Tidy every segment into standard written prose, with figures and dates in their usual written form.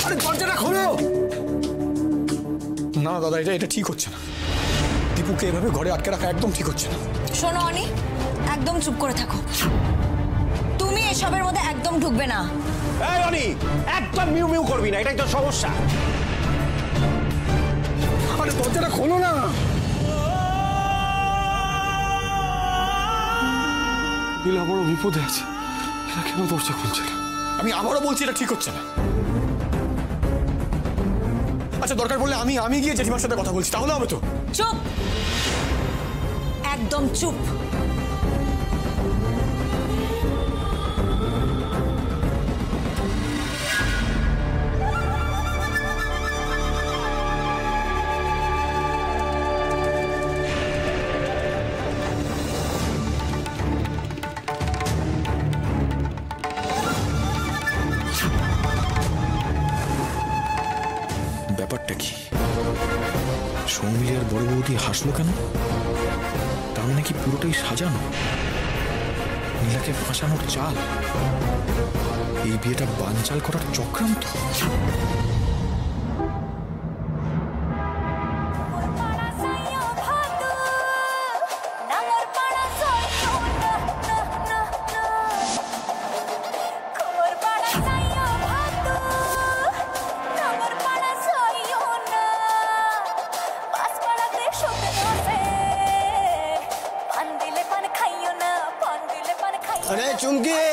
আরে দরজাটা খোলো। না দাদা, এটা ঠিক হচ্ছে না। দীপুকে এভাবে ঘরে আটকে রাখা একদম ঠিক হচ্ছে না। শোনো অনি, একদম চুপ করে থাকো। তুমি এসবের মধ্যে একদম ঢুকবে না। এই অনি, একদম মিউ মিউ করবি না, এটাই তো সমস্যা। আরে দরজাটা খোলো না। নীলা বড় বিপদে আছে, এরা কেন দরজা খুলছে না? আমি আবারও বলছি এটা ঠিক হচ্ছে না। আচ্ছা দরকার পড়লে আমি গিয়ে জেঠিমার সাথে কথা বলছি, তাহলে হবে তো? চুপ, একদম চুপ। ব্যাপারটা কি? সৌমিলি আর বড় বৌদি হাসলো কেন? তার মানে কি পুরোটাই সাজানো? নীলাকে ফাঁসানোর চাল? এই বিয়েটা বানচাল করার চক্রান্ত? अरे चुमकी,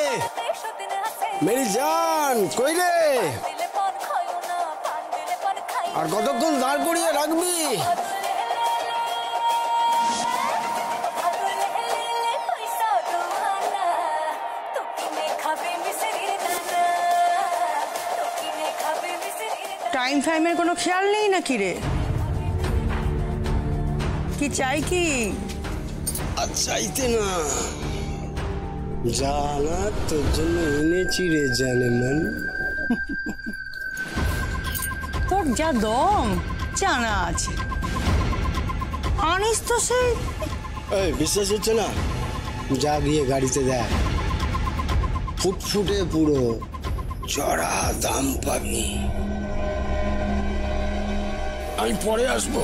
मेरी जान কই রে? আর কতক্ষণ দাঁড় করিয়ে রাখবি? টাইম ফাইমের কোনো খেয়াল নেই নাকি রে? কি চাই কি? আর চাইতে না, জানা তোর জন্য এনেছি রে জানেমান। তোর যা দম জানা আছে, আনিস তো সেই। এই বিশ্বাস হচ্ছে না? যা গিয়ে গাড়িতে দেখ, ফুটফুটে পুরো চড়া দাম পাবি। আমি পরে আসবো,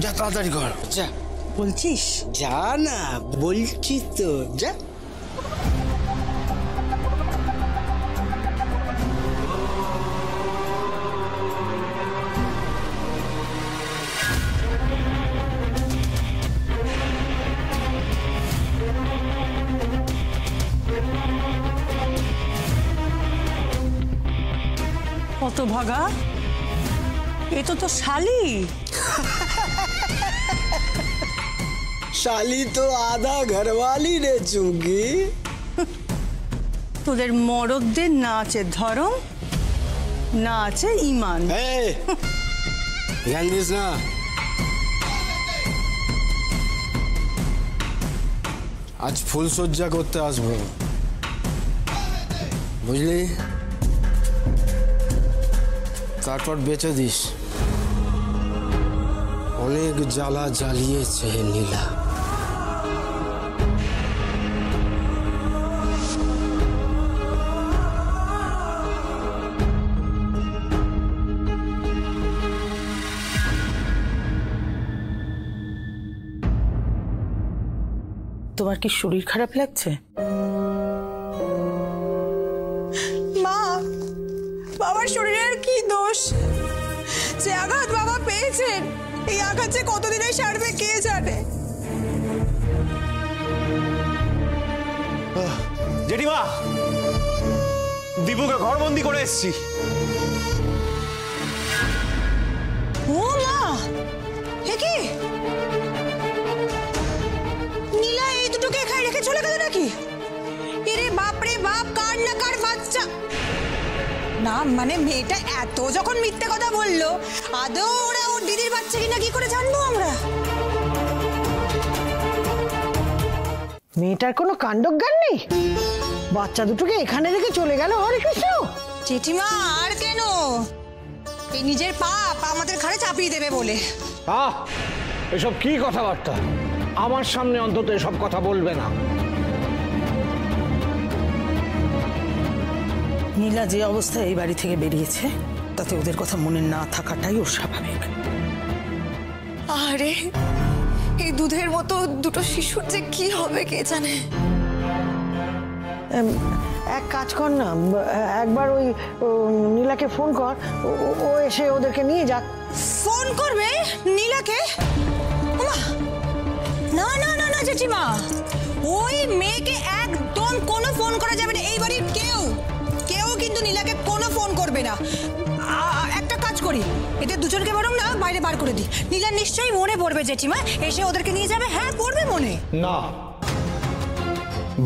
যা তাড়াতাড়ি কর। যা বলছিস? যা না বলছি তো, যা। কত ভাগা, এ তো শালি। শালি তো আধা ঘরওয়ালি রে চুমকি। তোদের মরদদের না আছে ধর্ম, না আছে ইমান। জ্ঞান দিস না। আজ ফুল সজ্জা করতে আসবো, বুঝলি? তারপর বেঁচে দিস। অনেক জ্বালা জ্বালিয়েছে নীলা। তোমার কি শরীর খারাপ লাগছে? মা, বাবার শরীরের কি দোষ? যে আঘাত বাবা পেয়েছেন, এই আঘাত যে কতদিনে সারবে কে জানে। জেঠিমা, দীপুকে ঘরবন্দি করে এসেছি। ও মা, হে কি? নীলা এই দুটোকে এখানে রেখে চলে গেল নাকি? এরে বাপ রে বাপ, কার না কার বাচ্চা। না মানে মেয়েটা এত যখন মিথ্যে কথা বললো, আদৌ ওরা ওর দিদির বাচ্চা কিনা কি করে জানবো আমরা? মেয়েটার কোনো কাণ্ডজ্ঞান নেই, বাচ্চা দুটোকে এখানে রেখে চলে গেল। হরে কৃষ্ণ। জেঠিমা আর কেন, এই নিজের পাপ আমাদের ঘাড়ে চাপিয়ে দেবে বলে। এসব কি কথাবার্তা? আমার সামনে অন্তত এসব কথা বলবে না। নীলা যে অবস্থায় এই বাড়ি থেকে বেরিয়েছে তাতে ওদের কথা মনে না থাকাটাই ওর স্বাভাবিক। আরে এই দুধের মতো দুটো শিশুর যে কি হবে কে জানে। এক কাজ কর না, একবার ওই নীলাকে ফোন কর, ও এসে ওদেরকে নিয়ে যাক। ফোন করবে নীলাকে? ওমা, না না না না জেঠিমা, ওই মেয়েকে একদম কোনো ফোন করা যাবে না। এই বাড়ির কেউ কিন্তু নীলাকে কোনো ফোন করবে না। একটা কাজ করি, এদের দুজনকে বরং না বাইরে বার করে দিই। নীলা নিশ্চয়ই মনে পড়বে জেঠিমা, এসে ওদেরকে নিয়ে যাবে। হ্যাঁ পড়বে মনে। না,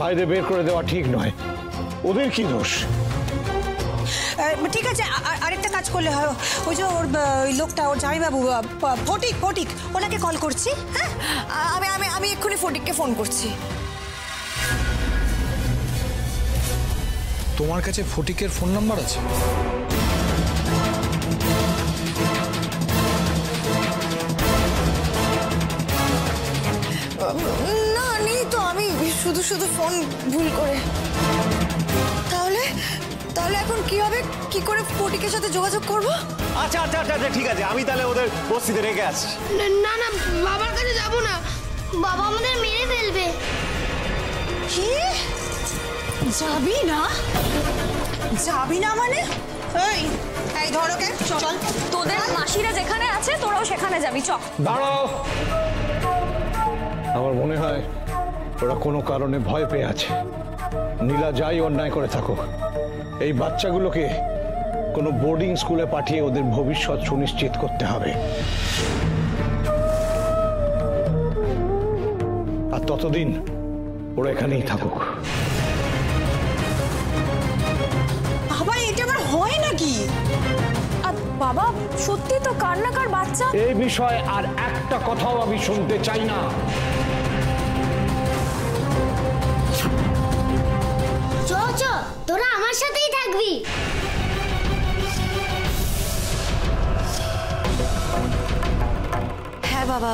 বাইরে বের করে দেওয়া ঠিক নয়। ওদের কি দোষ? ঠিক আছে, আরেকটা কাজ করলে হয়। ওই যে ওর ওই লোকটা, ওর জামাইবাবু ফটিক, ওনাকে কল করছি। হ্যাঁ, আমি এক্ষুনি ফটিককে ফোন করছি। তোমার কাছে ফটিকের ফোন নাম্বার আছে? না নেই তো, আমি শুধু ফোন ভুল করে। তাহলে এখন কি হবে? কি করে ফটিকের সাথে যোগাযোগ করব? আচ্ছা আচ্ছা আচ্ছা আচ্ছা, ঠিক আছে, আমি তাহলে ওদের বস্তিতে রেখে আসছি। না না, বাবার কাছে যাব না, বাবা আমাদের মেরে ফেলবে। কি? যাবি না মানে? এই ধর ওকে, চল। তোদের মাসিরা যেখানে আছে তোরাও সেখানে যাবি, চ। দাঁড়াও, আমার মনে হয় ওরা কোনো কারণে ভয় পেয়ে আছে। নীলা যাই অন্যায় করে থাকুক, এই বাচ্চাগুলোকে কোনো বোর্ডিং স্কুলে পাঠিয়ে ওদের ভবিষ্যৎ সুনিশ্চিত করতে হবে। আর ততদিন ওরা এখানেই থাকুক। বাবা, এটা আবার হয় নাকি? বাবা সত্যি তো কার বাচ্চা। এই বিষয়ে আর একটা কথাও আমি শুনতে চাই না। চ তোরা আমার সাথেই থাকবি। হ্যাঁ বাবা,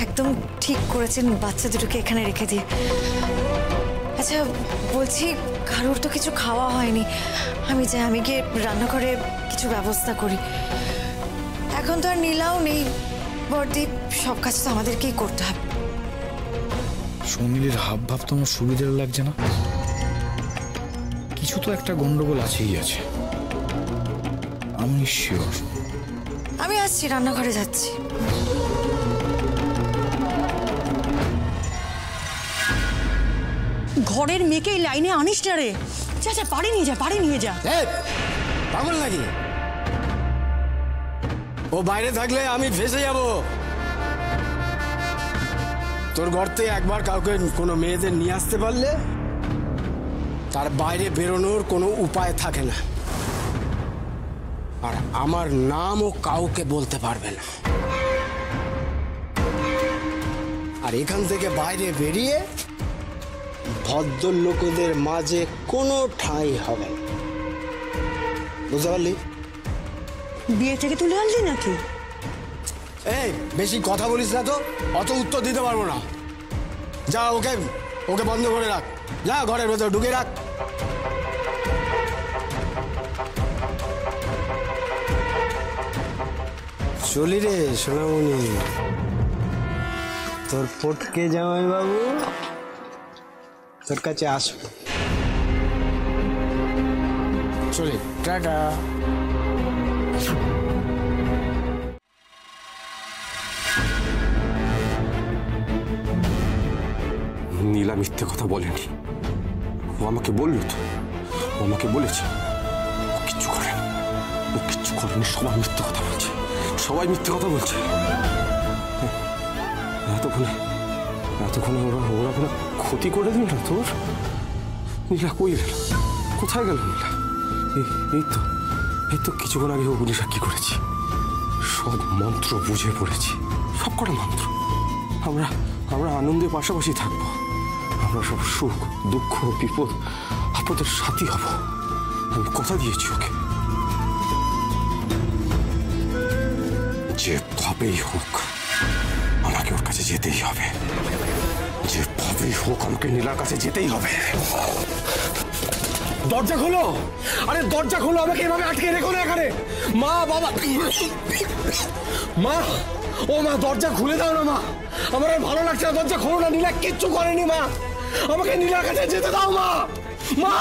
একদম ঠিক করেছেন বাচ্চা দুটোকে এখানে রেখে দিয়ে। আচ্ছা বলছি, কারোর তো কিছু খাওয়া হয়নি, আমি গিয়ে রান্নাঘরে কিছু ব্যবস্থা করি। এখন তো আর নীলাও নেই বর্দি, সব কাজ তো আমাদেরকেই করতে হবে। সুনীলের হাব ভাব তো আমার সুবিধার লাগছে না। কিছু তো একটা গন্ডগোল আছেই আছে, আমি শিওর। আমি আসছি, রান্নাঘরে যাচ্ছি। ঘরের মেয়েকে এই লাইনে আনিস না রে। যা বাড়ি নিয়ে যা। পাগল নাকি? ও বাইরে থাকলে আমি ফেসে যাব। তোর গর্তে একবার কাউকে কোনো মেয়েদের নিয়ে আসতে পারলে তার বাইরে বেরোনোর কোনো উপায় থাকে না। আর আমার নামও কাউকে বলতে পারবে না। আর এখান থেকে বাইরে বেরিয়ে ভদ্রলোকদের মাঝে কোনো ঠাঁই হবে না। বুঝতে পারলি? বিয়ে থেকে তুলে আনলি নাকি? এই বেশি কথা বলিস না তো, অত উত্তর দিতে পারবো না। যা, ওকে বন্ধ করে রাখ। যা, ঘরের ভেতর ঢুকে রাখ। চলি রে সোনামণি, তোর পটকে জামাই বাবু তোর কাছে আসবো। চলে, টাটা। নীলা মিথ্যে কথা বলেনি, ও আমাকে বললো তো, ও আমাকে বলেছে ও কিচ্ছু করেনি, সবাই মিথ্যে কথা বলছে, এতক্ষণে ওরা কোনো ক্ষতি করে দিল না তোর? নীলা কই গেল? কোথায় গেল নীলা? এই তো কিছুক্ষণ আগে অগ্নি সাক্ষী করেছি, সব মন্ত্র বুঝে পড়েছি, সব কটা মন্ত্র। আমরা আনন্দের পাশাপাশি থাকবো, আমরা সব সুখ দুঃখ বিপদ আপদের সাথী হব, আমি কথা দিয়েছি ওকে। যেভাবেই হোক আমাকে ওর কাছে যেতেই হবে, যেভাবেই হোক আমাকে নীলার কাছে যেতেই হবে। দরজা খোলো, আরে দরজা খোলো, আমাকে এভাবে আটকে রেখো না এখানে। মা বাবা, মা, ও মা দরজা খুলে দাও না মা, আমার আর ভালো লাগছে না, দরজা খোলো না। নীলা কিচ্ছু করেনি মা, আমাকে নীলার কাছে যেতে দাও মা। মা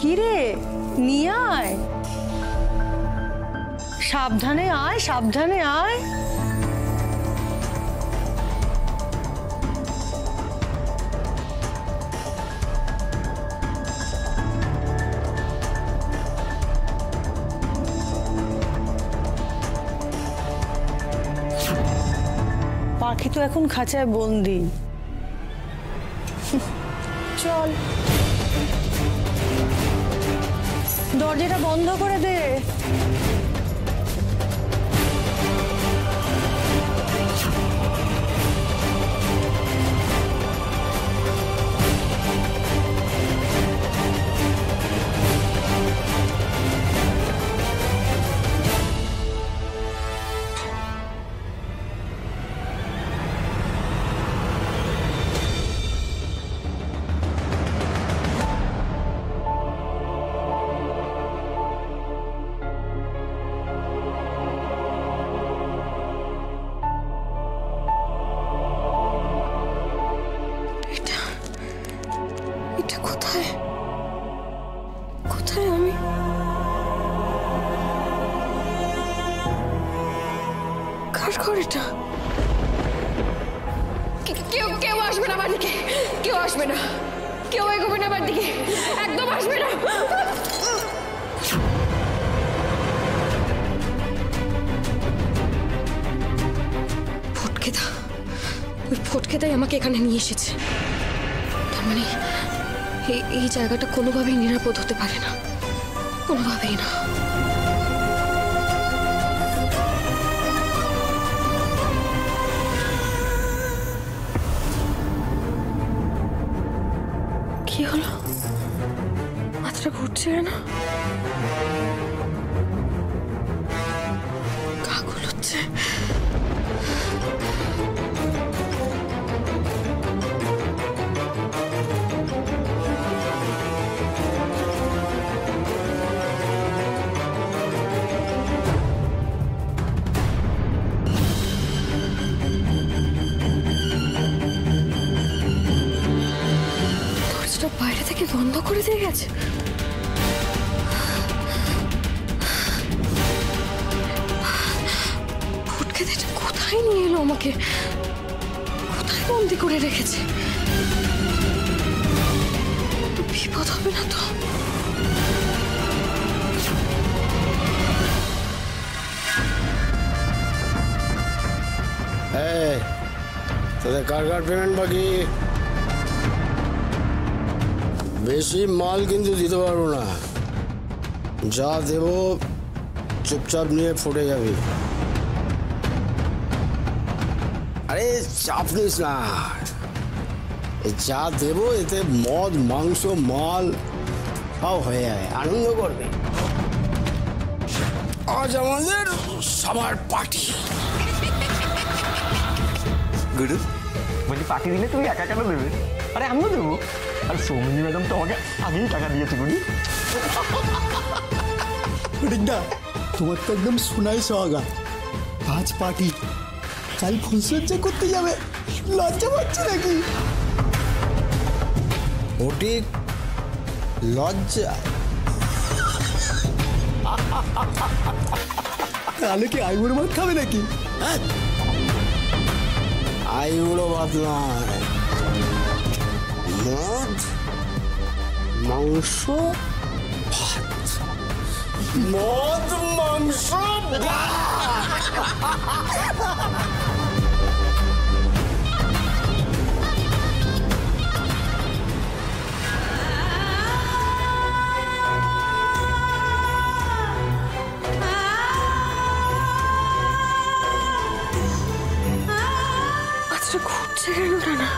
কিরে নিয়ে আয়, সাবধানে আয়, সাবধানে আয়। পাখি তো এখন খাঁচায় বন্দি। চল দরজাটা বন্ধ করে দে। এটা কোথায়, কোথায় আমি? কার ঘর এটা? কেউ কেউ আসবে না আমার দিকে, কেউ আসবে না, কেউ এগোবে না আমার দিকে, একদম আসবে না। ফটকেদা, ওই ফটকেদাই আমাকে এখানে নিয়ে এসেছে। তার মানে এই জায়গাটা কোনোভাবেই নিরাপদ হতে পারে না, কোনোভাবেই না। কি হলো? মাথাটা ঘুরছে না, গা গুলোচ্ছে। বাইরে থেকে বন্ধ করে দিয়ে গেছে। ফটকেদা এটা কোথায় নিয়ে এলো আমাকে, কোথায় বন্দি করে রেখেছে? বিপদ হবে না তো? তোদের কার কার পেমেন্ট বাকি? বেশি মাল কিন্তু দিতে পারবো না, যা দেবো চুপচাপ নিয়ে ফুটে যাবি। আরে চাপ নিস না, যা দেবো এতে মদ মাংস মাল সব হয়ে যাবে, আনন্দ করবে। আজ আমাদের সবার পার্টি। গুরু বলছি, পার্টি দিলে তুমি একা কেন দেবে? আরে আমিও দেবো। আর সৌমিনী ম্যাডাম তো আমাকে আগেই টাকা দিয়েছে। গুরু রিকদা, তোমার তো একদম শোনাই সোহাগা। আজ পার্টি, কাল ফুলসজ্জা করতে যাবে, লজ্জা পাচ্ছে নাকি? ওটি লজ্জা? তাহলে কি আইবুড়ো ভাত খাবে নাকি? আইবুড়ো ভাত নয়, মদ মাংস ভাত, মদ মাংস দরজা খুঁজছে কেন না?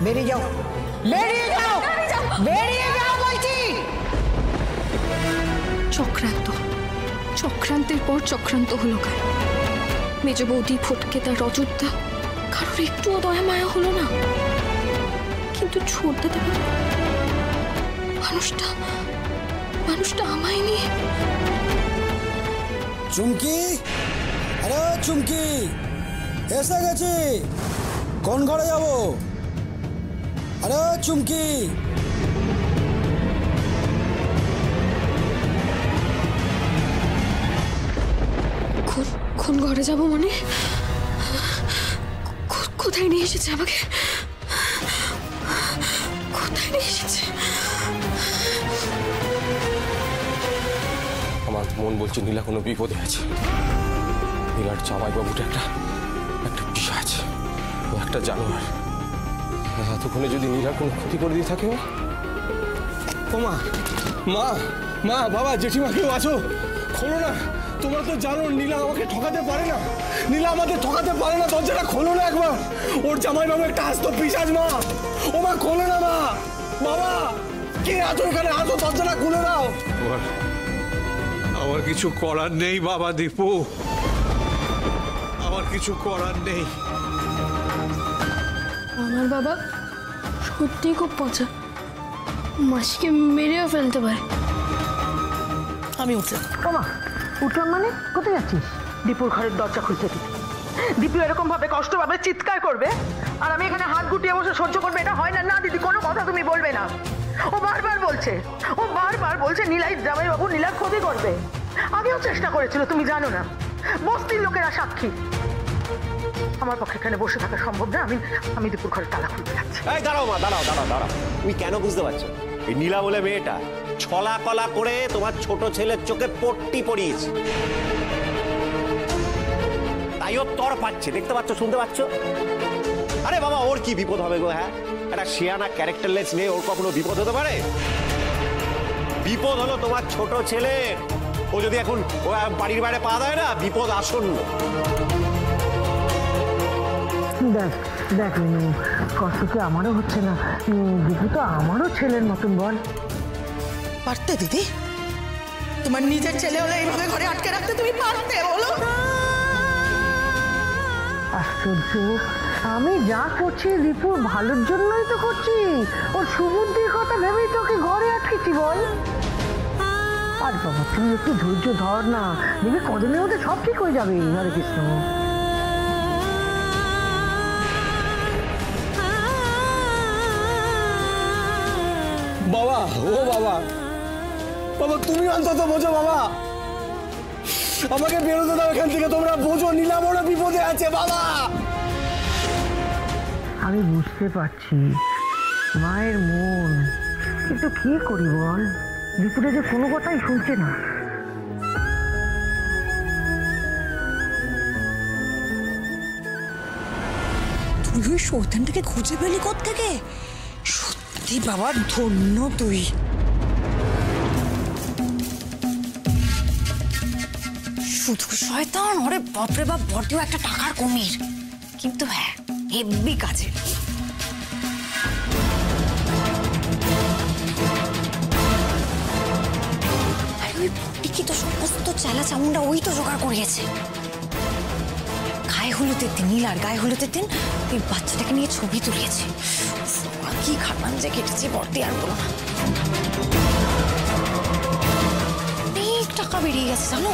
বেরিয়ে যাও, বেরিয়ে যাও, বেরিয়ে যাও বলছি। চক্রান্তের পর চক্রান্ত হলো কার? মেজ বৌদি, ফটকেদা, রজতদা, কারোর একটুও দয়া মায়া হলো না। কিন্তু ছোটদা মানুষটা আমায় নিয়ে। চুমকি, আরে চুমকি, এসে গেছি। কোন ঘরে যাব? আরে চুমকি, কোন ঘরে যাব মানে? কোথায় নিয়ে এসেছে আমাকে? কোথায় নিয়ে এসেছে? আমার মন বলছে নীলা কোনো বিপদে আছে। নীলার জামাইবাবুটা একটা পিশাচ, ও একটা জানোয়ার। এতক্ষণে যদি নীলার কোনো ক্ষতি করে দিয়ে থাকে। ও মা, মা, মা, বাবা, জেঠিমা, কেউ আছো? খোলো না। তোমরা তো জানো নীলা আমাকে ঠকাতে পারে না। নীলা আমাদের ঠকাতে পারে না। দরজাটা খোলো না একবার। ওর জামাইবাবু একটা আস্ত পিশাচ মা। ও মা, খোলো না মা। বাবা, কে আছো এখানে? আসো, দরজাটা খুলে দাও। আমার কিছু করার নেই বাবা দীপু, আমার কিছু করার নেই। আমার বাবা সত্যি খুব পচা, মাসিকে মেরেও ফেলতে পারে। আমি উঠলাম। ওমা, উঠলাম মানে? কোথায় যাচ্ছিস? দীপুর ঘরের দরজা খুলতে দিবি। দীপু এরকম ভাবে কষ্ট পাবে, চিৎকার করবে, আর আমি এখানে হাত গুটিয়ে বসে সহ্য করবে? এটা হয় না। না দিদি, কোনো কথা তুমি বলবে না। ও বারবার বলছে নীলাই জামাইবাবু নীলার ক্ষতি করবে। আগেও চেষ্টা করেছিল, তুমি জানো না। বস্তির লোকেরা সাক্ষী। আমার পক্ষে এখানে বসে থাকা সম্ভব না। আমি দীপুর ঘরে তালা খুলতে যাচ্ছি। এই দাঁড়াও মা, দাঁড়াও। তুমি কেন বুঝতে পারছো? এই নীলা বলে মেয়েটা ছলা কলা করে তোমার ছোট ছেলের চোখে পট্টি পরিয়েছে, তাই ও তর পাচ্ছে। দেখতে পাচ্ছ, শুনতে পাচ্ছ? আরে বাবা, ওর কি বিপদ হবে গো? হ্যাঁ, একটা শিয়ানা ক্যারেক্টারলেস মেয়ে, ওর কখনো বিপদ হতে পারে? বিপদ হলো তোমার ছোট ছেলে। ও যদি এখন ও বাড়ির বাইরে পা দেয় না, বিপদ আসন্ন। দেখ কষ্ট কি আমারও হচ্ছে না? দীপু তো আমারও ছেলের মতন, বল। পারতে দিদি? তোমার নিজের ছেলে হলে এইভাবে ঘরে আটকে রাখতে তুমি পারতে? বলো। আশ্চর্য, আমি যা করছি দীপুর ভালোর জন্যই তো করছি। ওর সুবুদ্ধির কথা ভেবেই তোকে ঘরে আটকেছি, বল। আর বাবা, তুমি একটু ধৈর্য ধর না, দেখবি কদিনের মধ্যে সব ঠিক হয়ে যাবে। হরে কৃষ্ণ। বাবা, ও বাবা, তুমি অন্তত বোঝো বাবা। আমাকে বেরোতে দাও এখান থেকে। তোমরা বোঝো নীলা বড় বিপদে আছে বাবা। আমি বুঝতে পারছি মায়ের মন, কিন্তু কি করি বল? দীপুরে যে কোনো কথাই শুনছে না। তুই ওই শয়তানটাকে খুঁজে পেলি কোত্থেকে? সত্যি বাবা, ধন্য তুই। শুধু শয়তান? ওরে বাপরে বাপ, বড়টিও একটা টাকার কুমির, কিন্তু হ্যাঁ, হেব্বি কাজে। কি তো সমস্ত চেলা চামুন্ডা ওই তো জোগাড় করিয়েছে। গায়ে হলুদের দিন, নীলার গায়ে হলুদের দিন ওই বাচ্চাটাকে নিয়ে ছবি তুলিয়েছে। কি খাটান যে কেটেছে বর্তি, আর বলো না। অনেক টাকা বেরিয়ে গেছে জানো।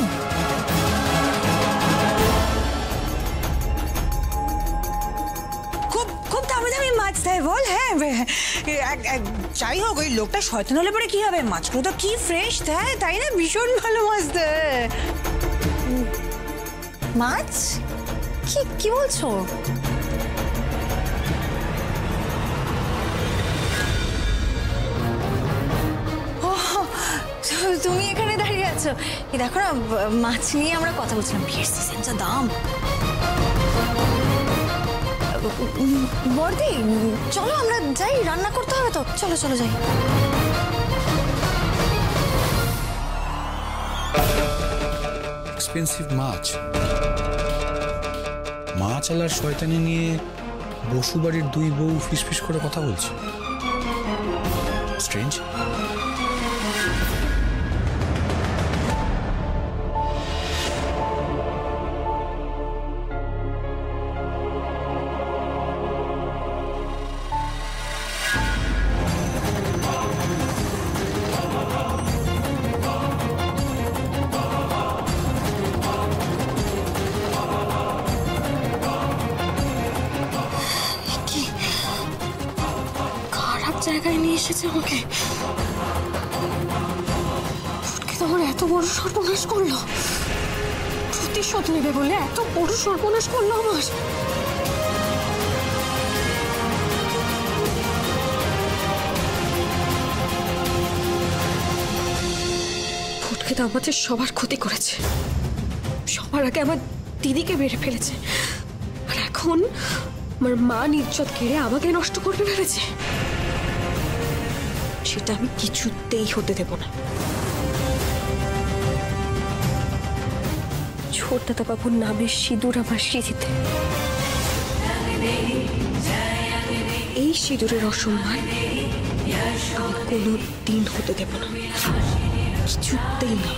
খুব দামি দামি মাছ দেয় বল। হ্যাঁ, যাই হোক, ওই লোকটা শয়তান হলে পরে কি হবে? মাছগুলো তো কি ফ্রেশ দেয়, তাই না? ভীষণ ভালো মাছ দেয়। মাছ? কি বলছো? তুমি এখানে দাঁড়িয়ে আছো? দেখো না, মাছ নিয়ে আমরা কথা বলছিলাম। বিয়ের সিজন যা দাম। বর্দি চলো আমরা যাই, রান্না করতে হবে তো। চলো চলো যাই। এক্সপেন্সিভ মাছ, মাছ আলার শয়তানি নিয়ে বসু বাড়ির দুই বউ ফিসফিস করে কথা বলছে। স্ট্রেঞ্জ। জায়গায় নিয়ে এসেছে আমাকে। ফটকে তো আমার এত বড় সর্বনাশ করলো, প্রতিশোধ নেবে বলে এত বড় সর্বনাশ করলো আমার। ফটকে তো আমাদের সবার ক্ষতি করেছে, সবার আগে আমার দিদিকে মেরে ফেলেছে, আর এখন আমার মান ইজ্জত কেড়ে আমাকে নষ্ট করবে ভেবেছে। সেটা আমি কিছুতেই হতে দেব না। ছোট দাদা বাবুর নামের সিঁদুর আমার সিঁথিতে, এই সিঁদুরের অসম্মান আমি কোনো দিন হতে দেব না, কিছুতেই না।